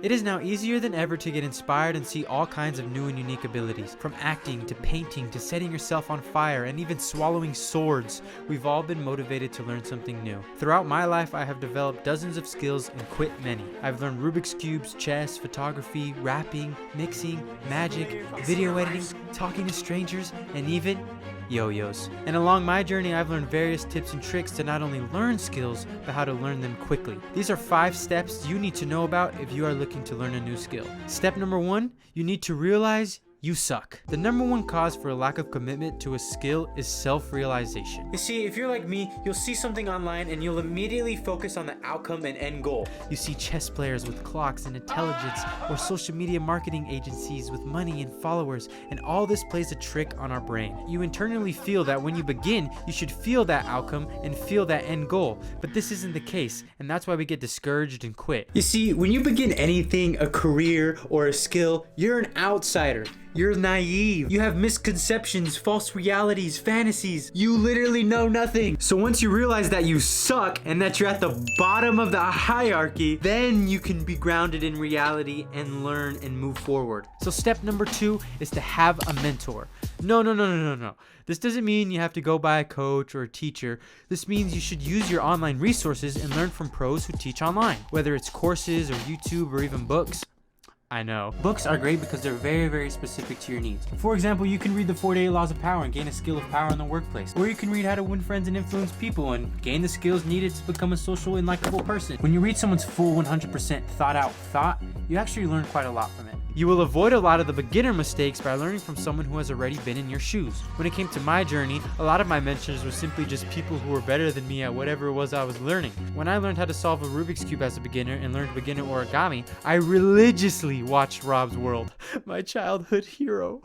It is now easier than ever to get inspired and see all kinds of new and unique abilities. From acting to painting to setting yourself on fire and even swallowing swords, we've all been motivated to learn something new. Throughout my life, I have developed dozens of skills and quit many. I've learned Rubik's Cubes, chess, photography, rapping, mixing, magic, video editing, talking to strangers, and even yo-yos. And along my journey, I've learned various tips and tricks to not only learn skills, but how to learn them quickly. These are 5 steps you need to know about if you are looking to learn a new skill. Step number 1, you need to realize you suck. The number 1 cause for a lack of commitment to a skill is self-realization. You see, if you're like me, you'll see something online and you'll immediately focus on the outcome and end goal. You see chess players with clocks and intelligence, or social media marketing agencies with money and followers, and all this plays a trick on our brain. You internally feel that when you begin, you should feel that outcome and feel that end goal, but this isn't the case, and that's why we get discouraged and quit. You see, when you begin anything, a career or a skill, you're an outsider. You're naive. You have misconceptions, false realities, fantasies. You literally know nothing. So once you realize that you suck and that you're at the bottom of the hierarchy, then you can be grounded in reality and learn and move forward. So step number 2 is to have a mentor. No. This doesn't mean you have to go by a coach or a teacher. This means you should use your online resources and learn from pros who teach online, whether it's courses or YouTube or even books. I know. Books are great because they're very, very specific to your needs. For example, you can read the 48 Laws of Power and gain a skill of power in the workplace. Or you can read How to Win Friends and Influence People and gain the skills needed to become a social and likable person. When you read someone's full 100% thought out thought, you actually learn quite a lot from it. You will avoid a lot of the beginner mistakes by learning from someone who has already been in your shoes. When it came to my journey, a lot of my mentors were simply just people who were better than me at whatever it was I was learning. When I learned how to solve a Rubik's Cube as a beginner and learned beginner origami, I religiously watched Rob's World, my childhood hero.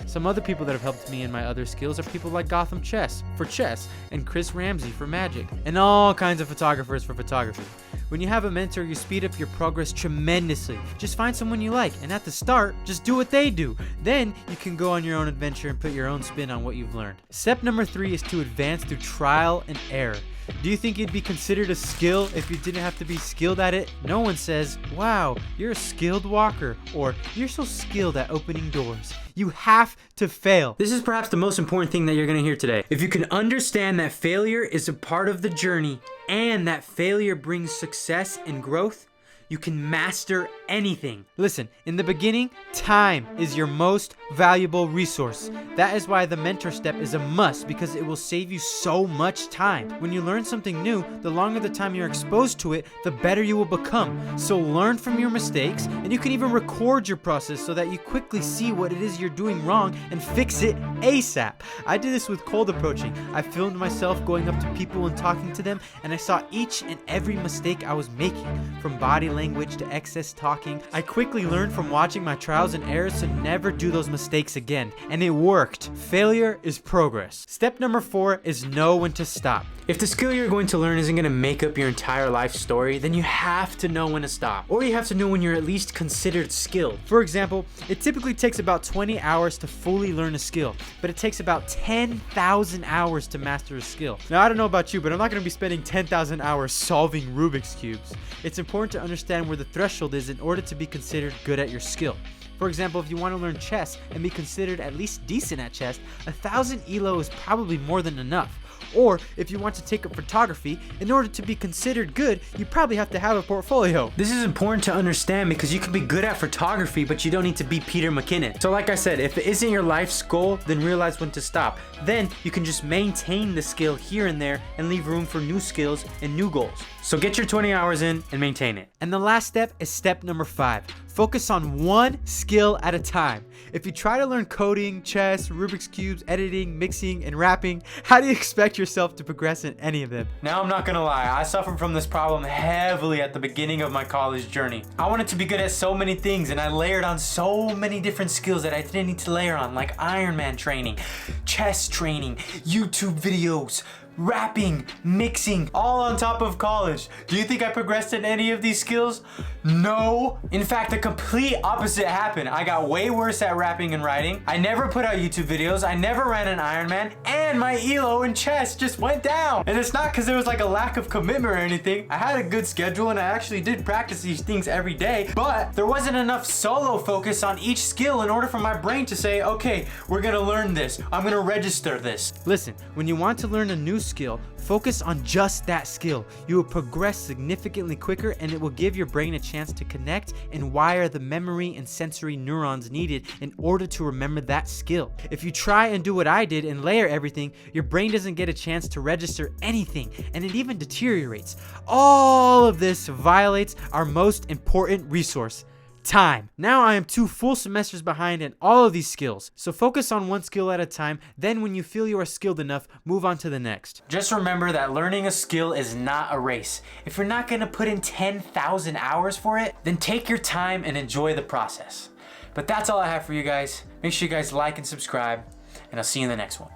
Some other people that have helped me in my other skills are people like Gotham Chess for chess and Chris Ramsey for magic, and all kinds of photographers for photography. When you have a mentor, you speed up your progress tremendously. Just find someone you like, and at the start, just do what they do. Then you can go on your own adventure and put your own spin on what you've learned. Step number 3 is to advance through trial and error. Do you think it'd be considered a skill if you didn't have to be skilled at it? No one says, wow, you're a skilled walker, or you're so skilled at opening doors. You have to fail. This is perhaps the most important thing that you're going to hear today. If you can understand that failure is a part of the journey and that failure brings success and growth, you can master anything. Listen, in the beginning, time is your most valuable resource. That is why the mentor step is a must, because it will save you so much time. When you learn something new, the longer the time you're exposed to it, the better you will become. So learn from your mistakes, and you can even record your process so that you quickly see what it is you're doing wrong and fix it ASAP. I did this with cold approaching. I filmed myself going up to people and talking to them, and I saw each and every mistake I was making, from body language to excess talking. I quickly learned from watching my trials and errors to never do those mistakes again, and it worked. Failure is progress. Step number 4 is know when to stop. If the skill you're going to learn isn't going to make up your entire life story, then you have to know when to stop. Or you have to know when you're at least considered skilled. For example, it typically takes about 20 hours to fully learn a skill, but it takes about 10,000 hours to master a skill. Now, I don't know about you, but I'm not going to be spending 10,000 hours solving Rubik's Cubes. It's important to understand where the threshold is in order to be considered good at your skill. For example, if you want to learn chess and be considered at least decent at chess, 1,000 ELO is probably more than enough. Or if you want to take up photography, in order to be considered good, you probably have to have a portfolio. This is important to understand because you can be good at photography, but you don't need to be Peter McKinnon. So like I said, if it isn't your life's goal, then realize when to stop. Then you can just maintain the skill here and there and leave room for new skills and new goals. So get your 20 hours in and maintain it. And the last step is step number 5. Focus on one skill at a time. If you try to learn coding, chess, Rubik's Cubes, editing, mixing, and rapping, how do you expect yourself to progress in any of them? Now, I'm not gonna lie, I suffered from this problem heavily at the beginning of my college journey. I wanted to be good at so many things, and I layered on so many different skills that I didn't need to layer on, like Ironman training, chess training, YouTube videos, rapping, mixing, all on top of college. Do you think I progressed in any of these skills? No. In fact, the complete opposite happened. I got way worse at rapping and writing. I never put out YouTube videos. I never ran an Ironman, and my ELO in chess just went down. And it's not because there was like a lack of commitment or anything. I had a good schedule and I actually did practice these things every day, but there wasn't enough solo focus on each skill in order for my brain to say, okay, we're gonna learn this. I'm gonna register this. Listen, when you want to learn a new skill, focus on just that skill. You will progress significantly quicker, and it will give your brain a chance to connect and wire the memory and sensory neurons needed in order to remember that skill. If you try and do what I did and layer everything, your brain doesn't get a chance to register anything, and it even deteriorates. All of this violates our most important resource: time. Now I am 2 full semesters behind in all of these skills. So focus on one skill at a time. Then when you feel you are skilled enough, move on to the next. Just remember that learning a skill is not a race. If you're not gonna put in 10,000 hours for it, then take your time and enjoy the process. But that's all I have for you guys. Make sure you guys like and subscribe, and I'll see you in the next one.